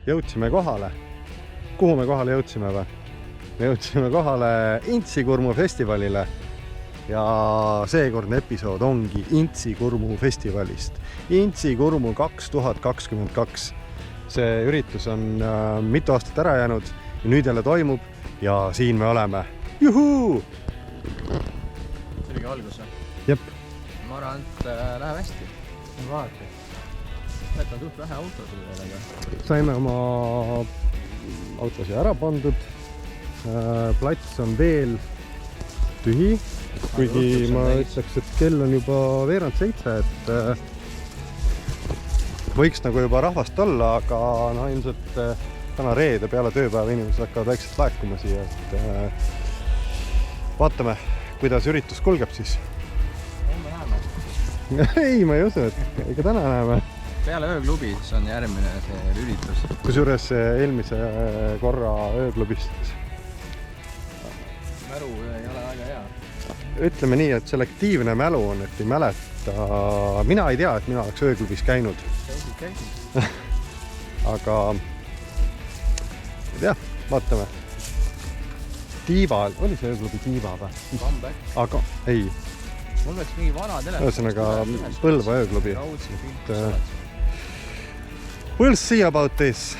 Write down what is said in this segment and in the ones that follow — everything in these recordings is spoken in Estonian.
jõudsime kohale. Kuhu me kohale jõudsime või? Me jõudsime kohale Intsi-Kurmu festivalile ja seekordne episood ongi Intsi-Kurmu festivalist. Intsi-Kurmu 2022. See üritus on mitu aastat ära jäänud ja nüüd jälle toimub ja siin me oleme. Juhuu! See oligi algus või? Jep. Ma arvan, et läheb hästi. Vaadake. Võtta suht vähe autosid veel, aga... Saime oma autosi ära pandud. Plats on veel tühi. Kuigi ma ütleks, et kell on juba veerand 7, et võiks nagu juba rahvast olla, aga no ilmselt täna reede peale tööpäeva inimesed hakkavad väikselt laekuma siia, et vaatame, kuidas üritus kulgeb siis. Ei, me näeme. Ei, ma ei usu, et ikka täna näeme. Peale ööklubis on järgmine see üritus. Kusjuures eelmise korra ööklubist Mälu ei ole väga hea. Ütleme nii, et selektiivne mälu on, et ei mäleta. Mina ei tea, et mina oleks ööklubis käinud. Käisid. Aga ei tea, vaatame. Tiival, oli see ööklubi Tiiva või? Comeback. Aga ei. Mul võiks mingi vana telefon. Ühesõnaga Põlva ööklubi. Raudsi pilt. We'll see about this.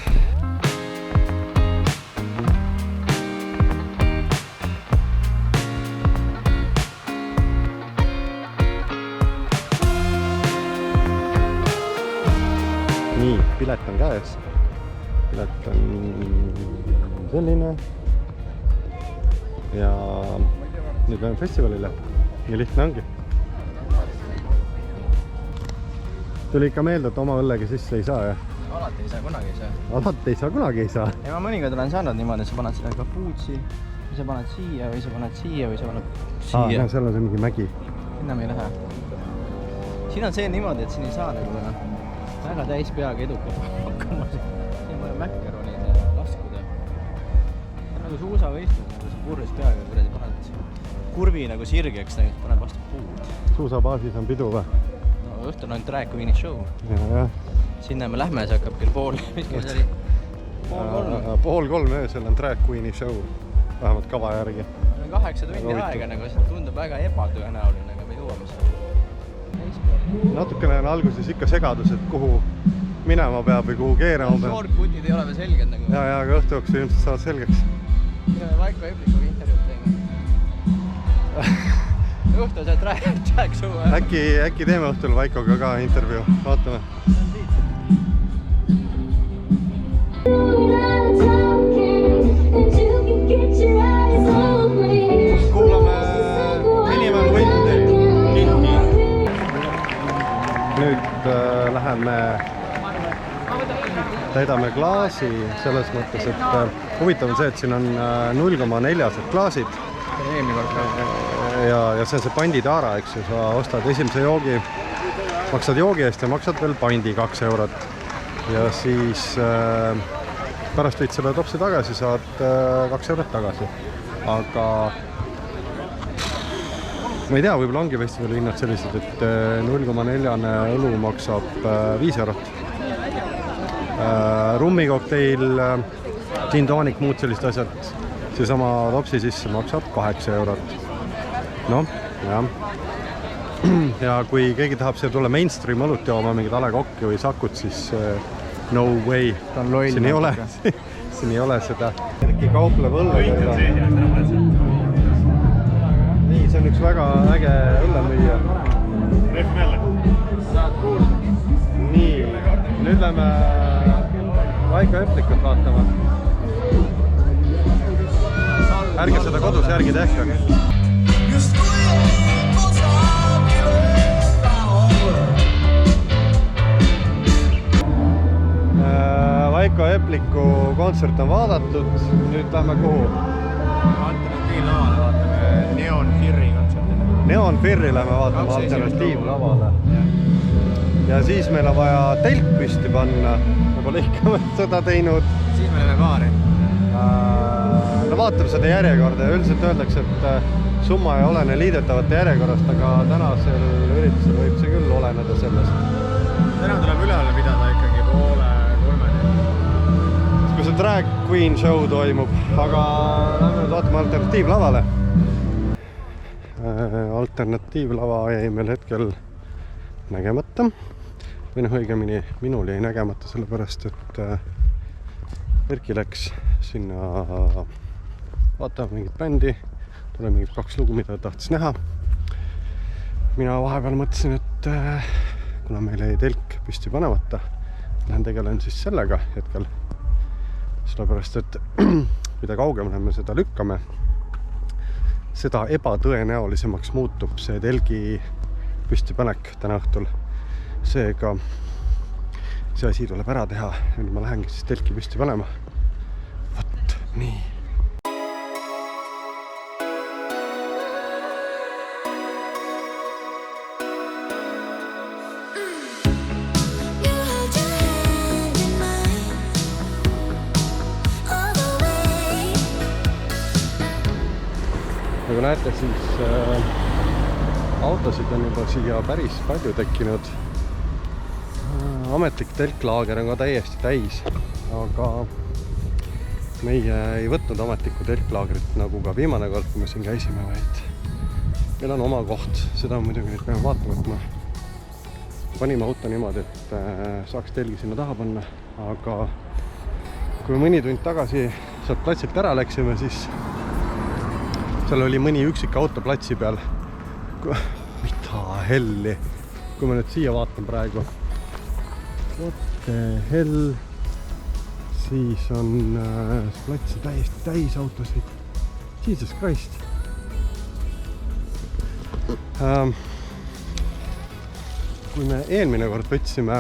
Nii, pilet on käes. Pilet on selline. Ja nüüd läheme festivalile. Nii lihtne ongi. Tuli ikka meelde, et oma õllegi sisse ei saa, jah? Alati ei saa, kunagi ei saa. Alati ei saa, kunagi ei saa. Ja ma mõningad olen saanud niimoodi, sa paned seda kapuutsi, või sa paned siia, või sa paned siia, või sa paned siia. Seal on see mingi mägi. Sinna me ei lähe. Siin on see niimoodi, et siin ei saa nagu väga täis peaga edukalt hakkama. Siin pole mäkkeronid ja laskuda. See on nagu suusavõistlus, nagu see purris peaga kuradi paned kurvi nagu sirgeks, paned vastu puud. Suusabaasis on pidu või? No õhtul on drag queen'i show. Ja. Sinna me lähme, see hakkab kell pool. Mis kell see oli? Pool kolm öösel on drag queen'i show. Vähemalt kava järgi. 8 tundi aega, nagu see tundub väga ebatõenäoline, aga me jõuame seal. Natukene on alguses ikka segadus, et kuhu minema peab või kuhu keerama peab. Shortcutid ei ole veel selged nagu. Ja, aga õhtuks ilmselt saavad selgeks. Mine me Vaiko Eplikuga intervjuud teeme. Õhtu see track show. Äkki teeme õhtul Vaikoga ka intervjuu. Vaatame. Kuulame Minimal Winti. Nüüd läheme täidame klaasi selles mõttes, et huvitav on see, et siin on 0,4 klaasid. Ja see on see panditaara, eks ju, sa ostad esimese joogi, maksad joogi eest ja maksad veel pandi 2 eurot. Ja siis pärast võid selle topsi tagasi, saad 2 eurot tagasi. Aga ma ei tea, võib-olla ongi festivali hinnad sellised, et 0,4 õlu maksab 5 eurot. Rummikokteil, gin tonic, muud sellised asjad, seesama topsi sisse maksab 8 eurot. Noh, jah. Ja kui keegi tahab siia tulla mainstream õlut jooma, mingid A. Le Coq'i või Sakut, siis no way. Siin ei ole seda. Erki kaupleb õllega. Nii, see on üks väga äge õllemüüja. Nii, nüüd lähme Vaiko Eplikut vaatama. Ärge seda kodus järgi tehke. Vaiko Epliku kontsert on vaadatud, nüüd lähme kuhu? Alternatiivlavale vaatame Neon Firri kontserti. Neon Firri lähme vaatama alternatiivlavale. Ja siis meil on vaja telk püsti panna, võib-olla ikka seda teinud. Siis me läheme baari. No vaatame seda järjekorda ja üldiselt öeldakse, et summa ei olene liidetavate järjekorrast, aga tänasel üritusel võib see küll oleneda sellest. Täna tuleb üleval pidada ikkagi 2:30. Drag Queen show toimub, aga lähme nüüd vaatame alternatiivlavale. Alternatiivlava jäi meil hetkel nägemata. Või õigemini minul jäi nägemata, sellepärast et Erki läks sinna vaatama mingit bändi. Tule mingid 2 lugu, mida tahtis näha. Mina vahepeal mõtlesin, et kuna meil jäi telk püsti panemata, lähen tegelen siis sellega hetkel. Sellepärast, et mida kaugemale me seda lükkame, seda ebatõenäolisemaks muutub see telgi püstipanek täna õhtul. Seega see asi tuleb ära teha ja ma lähengi siis telki püsti panema. Vot, nii. Nagu näete, siis autosid on juba siia päris palju tekkinud. Ametlik telklaager on ka täiesti täis, aga meie ei võtnud ametlikku telklaagrit nagu ka viimane kord, kui me siin käisime, vaid meil on oma koht. Seda muidugi nüüd peame vaatama, et me panime auto niimoodi, et saaks telgi sinna taha panna, aga kui mõni tund tagasi sealt platsilt ära läksime, siis seal oli mõni üksik auto platsi peal. Mida helli? Kui ma nüüd siia vaatan praegu. What the hell? Siis on platsi täiesti täis autosid. Jesus Christ. Kui me eelmine kord võtsime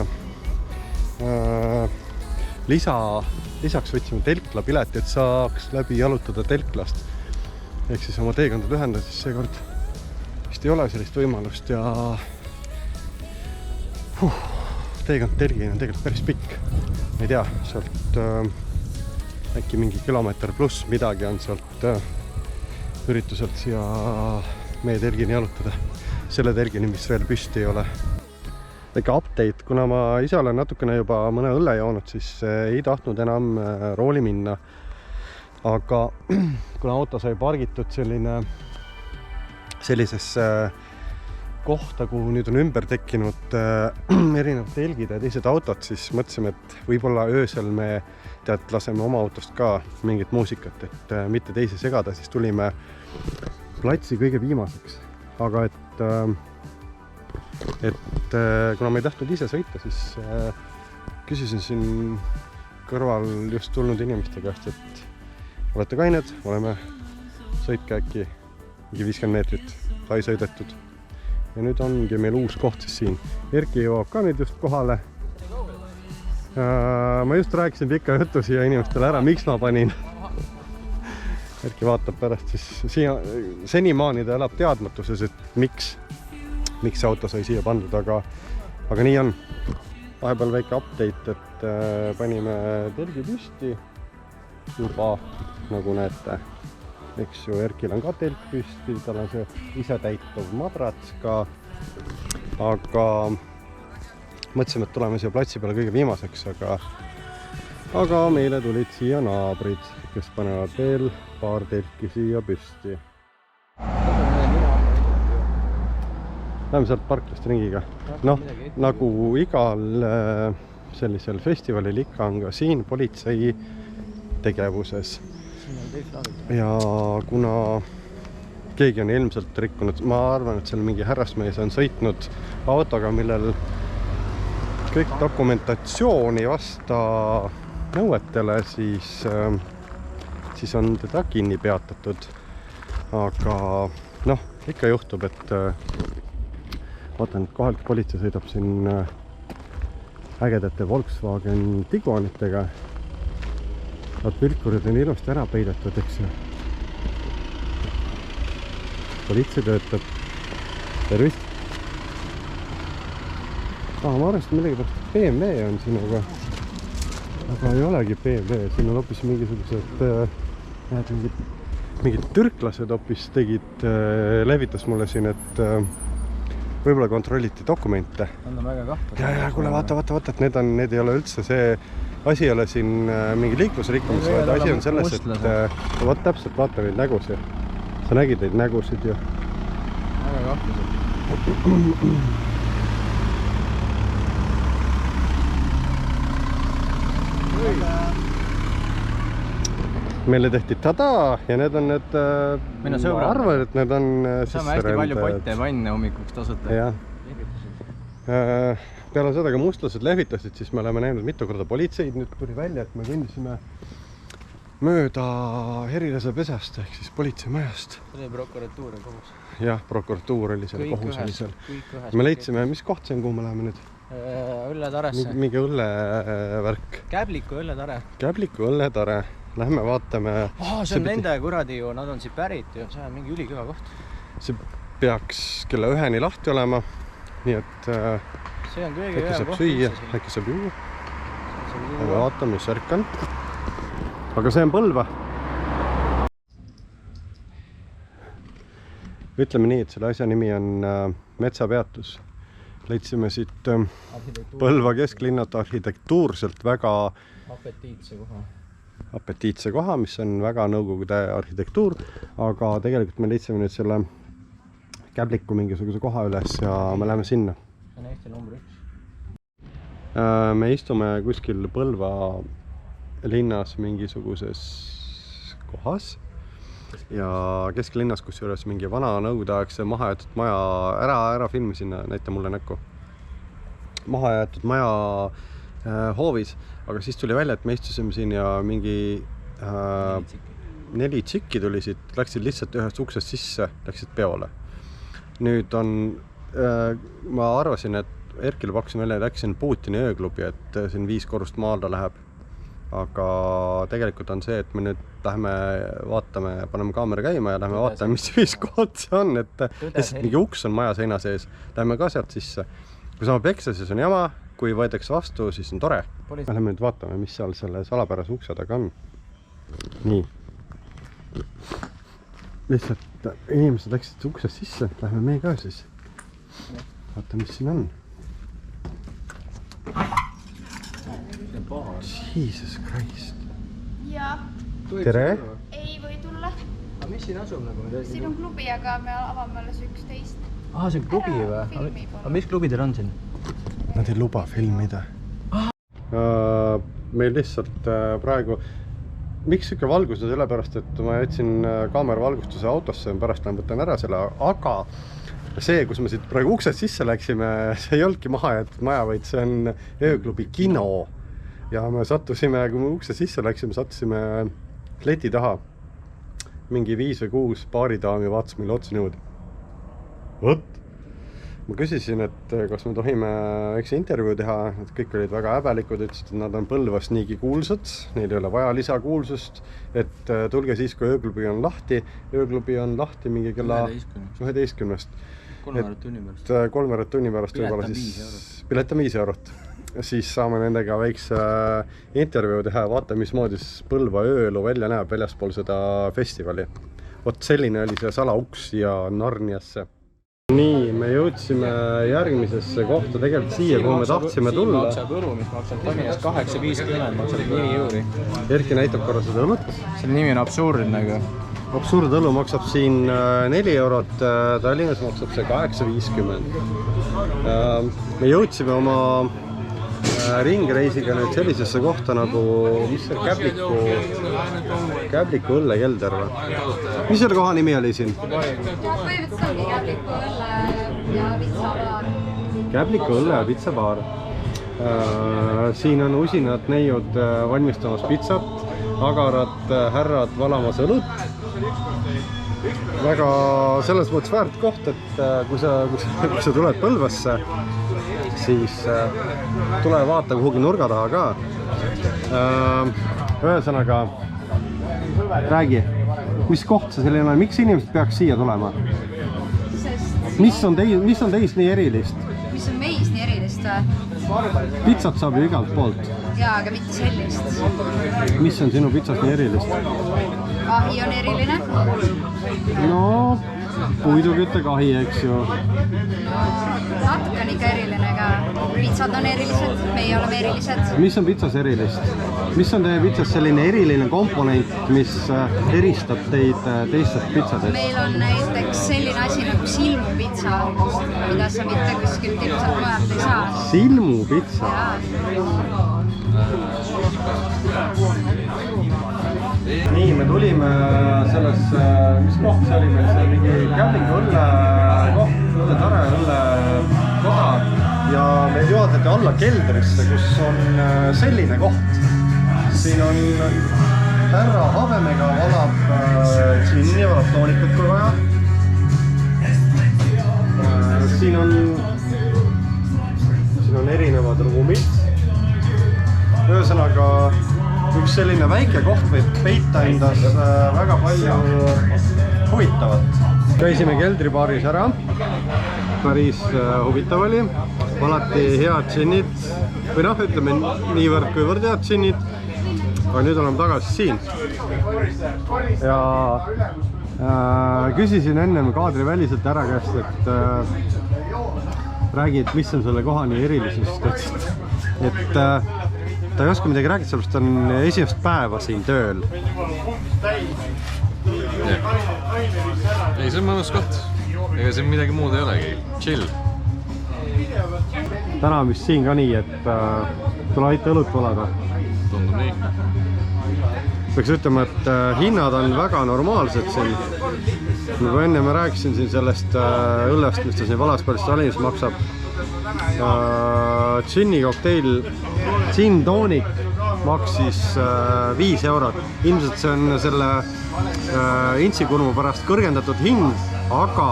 lisaks võtsime telkla pileti, et saaks läbi jalutada telklast. Ehk siis oma teekonda lühendada, siis seekord vist ei ole sellist võimalust ja teekond telgini on tegelikult päris pikk. Ei tea, sealt äkki mingi kilomeeter pluss midagi on sealt ürituselt siia meie telgini jalutada. Selle telgini, mis veel püsti ei ole. Ega update, kuna ma ise olen natukene juba mõne õlle joonud, siis ei tahtnud enam rooli minna. Aga kuna auto sai pargitud sellisesse kohta, kuhu nüüd on ümber tekkinud erinevad telgid ja teised autod, siis mõtlesime, et võib-olla öösel me laseme oma autost ka mingit muusikat, et mitte teisi segada, siis tulime platsi kõige viimaseks. Aga et kuna ma ei tahtnud ise sõita, siis küsisin siin kõrval just tulnud inimeste käest, et olete kained, oleme sõitke äkki mingi 50 meetrit sai sõidetud. Ja nüüd ongi meil uus koht siis siin. Erki jõuab ka nüüd just kohale. Ma just rääkisin pika jutu siia inimestele ära, miks ma panin. Erki vaatab pärast siis senimaani ta elab teadmatuses, et miks see auto sai siia pandud, aga nii on. Vahepeal väike update, et panime telgi püsti juba, nagu näete, eks ju, Erkil on ka telk püsti, tal on see isetäituv madrats ka, aga mõtlesime, et tuleme siia platsi peale kõige viimaseks, aga meile tulid siia naabrid, kes panevad veel paar telki siia püsti. Läheme sealt parklast ringiga. Nagu igal sellisel festivalil ikka on ka siin politsei tegevuses. Ja kuna keegi on ilmselt rikkunud, ma arvan, et seal mingi härrasmees on sõitnud autoga, millel kõik dokumentatsioon ei vasta nõuetele, siis on teda kinni peatatud. Aga ikka juhtub, et vaatan, et kohalik politsei sõidab siin ägedate Volkswagen Tiguanitega. Nad pilkurid on ilusti ära peidetud, eks ju. Politsei töötab. Tervist! Ma arvestan millegi pärast, et BMW on siin, aga ei olegi BMW. Siin on hoopis mingisugused mingid türklased hoopis levitas mulle siin, et võib-olla kontrolliti dokumente. On väga kahtlane. Ja, kuule, vaata, et need ei ole üldse see, asi ei ole siin mingi liiklusrikkumus, vaid asi on selles, et vaat täpselt vaata neid nägusid. Sa nägid neid nägusid ju. Väga kahtlased. Meile tehti tada ja need on need, ma arvan, et need on saame hästi palju potte ja panne hommikuks tasuta. Jah. Peale seda, kui mustlased lehvitasid, siis me oleme näinud mitu korda politseid. Nüüd tuli välja, et me kõndisime mööda Herilase pesast ehk siis politseimajast. See oli prokuratuur ja kohus. Jah, prokuratuur oli seal, kohus oli seal. Me leidsime, mis koht see on, kuhu me läheme nüüd? Õlletaresse. Mingi õllevärk. Käbliku õlletare. Käbliku õlletare. Lähme vaatame. See on nende kuradi ju, nad on siit pärit ju, see on mingi üliküva koht. See peaks kella 1-ni lahti olema, nii et see on kõige äkki saab süüa, äkki saab juua. Aga vaatame, mis värk on. Aga see on Põlva. Ütleme nii, et selle asja nimi on Metsapeatus. Leidsime siit Põlva kesklinnat arhitektuurselt väga apetiitse koha, mis on väga nõukogude arhitektuur, aga tegelikult me leidsime nüüd selle Käbliku mingisuguse koha üles ja me läheme sinna. See on Eesti number 1. Me istume kuskil Põlva linnas mingisuguses kohas ja kesklinnas, kus juures mingi vana nõukogudeaegse mahajäetud maja, ära filmi sinna, näita mulle näkku. Mahajäetud maja hoovis, aga siis tuli välja, et me istusime siin ja mingi 4 tsikki tuli siit, läksid lihtsalt ühest uksest sisse, läksid peole. Nüüd on, ma arvasin, et Erkile pakkusin välja, et läksin Putini ööklubi, et siin 5 korrust maalda läheb. Aga tegelikult on see, et me nüüd lähme vaatame, paneme kaamera käima ja lähme vaatame, mis 5 kohad see on, et lihtsalt mingi uks on maja seina sees. Lähme ka sealt sisse. Kui saame peksa, siis on jama. Kui võetakse vastu, siis on tore. Me läheme nüüd vaatame, mis seal selle salapärase ukse taga on. Nii. Lihtsalt inimesed läksid uksest sisse. Lähme meie ka siis. Vaata, mis siin on. Jesus Christ. Jaa. Tere. Ei või tulla. Aga mis siin asub nagu? Siin on klubi, aga me avame alles 11. See on klubi või? Aga mis klubi teil on siin? Nad ei luba filmida. Meil lihtsalt praegu, miks siuke valgus on sellepärast, et ma jätsin kaameravalgustuse autosse, pärast võtan ära selle, aga see, kus me siit praegu uksed sisse läksime, see ei olnudki mahajäetud maja, vaid see on ööklubi kino. Ja me sattusime, kui me ukse sisse läksime, sattusime leti taha. Mingi 5 või 6 baaridaami vaatas meile otsa niimoodi. Võt! Ma küsisin, et kas me tohime üks intervjuu teha, et kõik olid väga häbelikud, ütlesid, et nad on Põlvas niigi kuulsad, neil ei ole vaja lisakuulsust, et tulge siis, kui ööklubi on lahti. Ööklubi on lahti mingi kella 11. 3 tunni pärast. 3 tunni pärast võib-olla siis pilet on 5 eurot. Siis saame nendega väikse intervjuu teha ja vaata, mismoodi Põlva ööelu välja näeb väljaspool seda festivali. Vot selline oli see salauks ja Narniasse. Nii, me jõudsime järgmisesse kohta tegelikult siia, kuhu me tahtsime tulla. Siin maksab õlu, mis maksab Tallinnast 8,50, maksab 4 euri. Erki näitab korra seda õlut. Selle nimi on absurdne. Absurdõlu maksab siin 4 eurot, Tallinnas maksab see 8,50. Me jõudsime oma ringreisiga nüüd sellisesse kohta nagu, mis see Käbliku õllekelder või? Mis selle koha nimi oli siin? Põhimõtteliselt ongi Käbliku õlle ja pitsabaar. Käbliku õlle ja pitsabaar. Siin on usinad neiud valmistamas pitsat, agarad härrad valamas õlut. Väga selles mõttes väärt koht, et kui sa tuled Põlvasse, siis tule vaata kuhugi nurga taha ka. Ühesõnaga, räägi, mis koht see selline on, miks inimesed peaks siia tulema? Mis on teist nii erilist? Mis on meis nii erilist või? Pitsat saab ju igalt poolt. Jaa, aga mitte sellist. Mis on sinu pitsas nii erilist? Ahi on eriline. No, puiduküttekahi, eks ju. Natuke on ikka eriline ka. Pitsad on erilised, meie oleme erilised. Mis on pitsas erilist? Mis on teie pitsas selline eriline komponent, mis eristab teid teistest pitsadest? Meil on näiteks selline asi nagu silmupitsa, mida sa mitte kuskilt ilmselt mujalt ei saa. Silmupitsa? Nii, me tulime sellesse, mis koht see oli meil, see mingi kämmingu õlle koht, õlle tare, õlle koda ja meid juhatati alla keldrisse, kus on selline koht. Siin on härra habemega valab džinni, valab toonikut kui vaja. Siin on erinevad ruumid. Ühesõnaga, üks selline väike koht võib peita endas väga palju huvitavat. Käisime keldribaaris ära, päris huvitav oli, alati head džinnid, või noh, ütleme niivõrd kuivõrd head džinnid, aga nüüd oleme tagasi siin. Ja küsisin ennem kaadriväliselt ära käest, et räägi, et mis on selle koha nii erilisus, et ta ei oska midagi rääkida, sellepärast on esimest päeva siin tööl. Ei, see on mõnus koht. Ega siin midagi muud ei olegi. Chill. Täna on vist siin ka nii, et tule aita õlut valada. Tundub nii. Peaks ütlema, et hinnad on väga normaalsed siin. Nagu enne ma rääkisin siin sellest õllest, mis ta siin Valaspäälis Tallinnas maksab. Džinni kokteil, džinn toonik maksis 5 eurot. Ilmselt see on selle intsikurmu pärast kõrgendatud hind, aga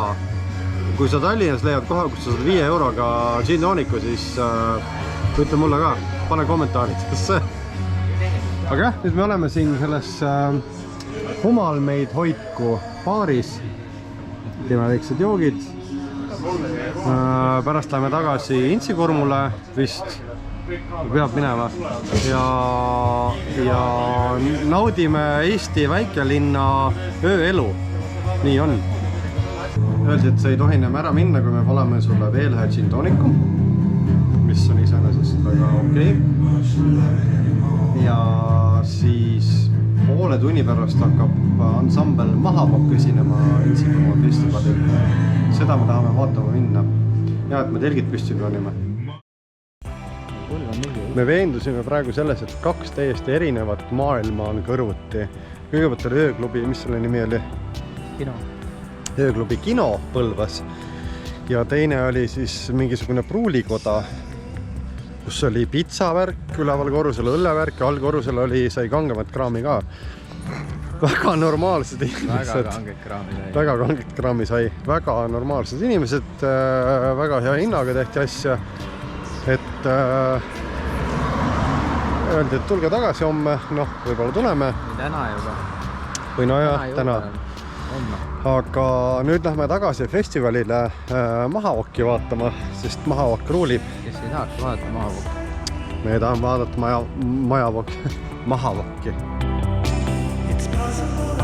kui sa Tallinnas leiad koha, kus sa saad 5 euroga džinn tooniku, siis ütle mulle ka, pane kommentaaridesse. Aga jah, nüüd me oleme siin selles Humal meid hoidku baaris. Teeme väiksed joogid. Pärast läheme tagasi intsikurmule vist. Peab minema. Ja naudime Eesti väikelinna ööelu. Nii on. Öeldi, et sa ei tohi enam ära minna, kui me valame sulle veel ühe džinn tooniku, mis on iseenesest väga okei. Ja siis poole tunni pärast hakkab ansambel Mahavokk esinema Intsikurmu festivalil. Seda me tahame vaatama minna. Ja, et me telgid püsti panime. Me veendusime praegu selles, et 2 täiesti erinevat maailma on kõrvuti. Kõigepealt oli ööklubi, mis selle nimi oli? Kino. Ööklubi Kino Põlvas. Ja teine oli siis mingisugune pruulikoda, kus oli pizzavärk, üleval korrusel õllevärk ja allkorrusel sai kangemat kraami ka. Väga normaalsed inimesed. Väga kanget kraami sai. Väga normaalsed inimesed, väga hea hinnaga tehti asja. Et öeldi, et tulge tagasi homme, noh, võib-olla tuleme. Täna juba. Või no jah, täna. Aga nüüd lähme tagasi festivalile Mahavokki vaatama, sest Mahavokk ruulib. Kes ei tahaks vaadata Mahavokki? Me tahame vaadata Mahavokki. It's possible